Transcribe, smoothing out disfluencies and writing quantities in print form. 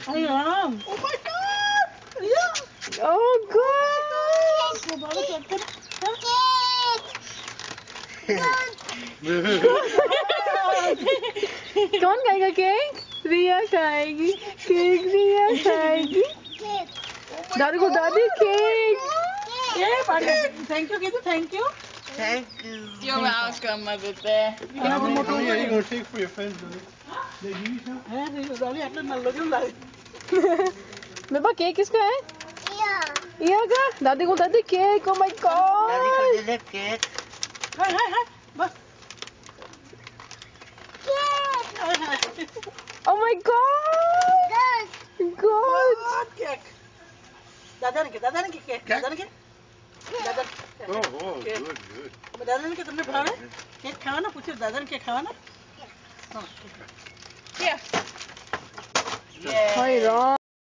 I am. Oh my God! Yeah. Oh God! कौन खाएगा cake? रिया खाएगी केक। रिया खाएगी। दादी को दादी cake. Thank you, Kitu. Thank you. Thank you. You're welcome, Mother Bear. How many are you going to take for your friends, Lily? They give you some? मेरे cake किसका है? रिया का। दादी को दादी cake. Oh my God! Daddy को दे दे cake. Hi. बस। Oh my God! God! Cake. दादा ने केक। दादा ने Oh, good. दादा ने केक तुमने बनाया? केक खाओ ना, पूछो दादा ने केक खाओ ना? Yeah. Hi, Ron.